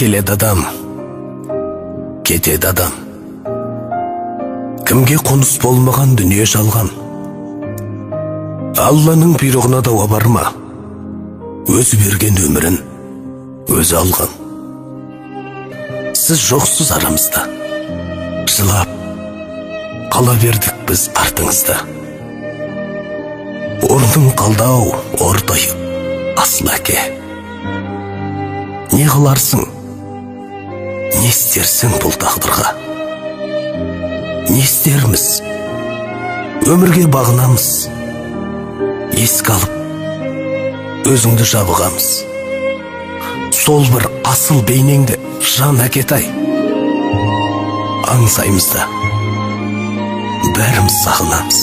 келеді адам, кетеді адам. Кімге қоныс болмаған дүние жалған. Алланың бұйрығына дауа барма, өзі берген өмірін өзі алған. Сіз жоқсыз арамызда, жылап қала бердік біз артыңызда. Орның қалдау, ортайып, асыл әке. Не қыларсың, не істерсің бұл тағдырға? Не істерміз, өмірге бағынамыз, еске алып, өзіңді жабығамыз. Сол бір асыл бейнеңді жан әкетай, аңсаймыз да, бәріміз сағынамыз.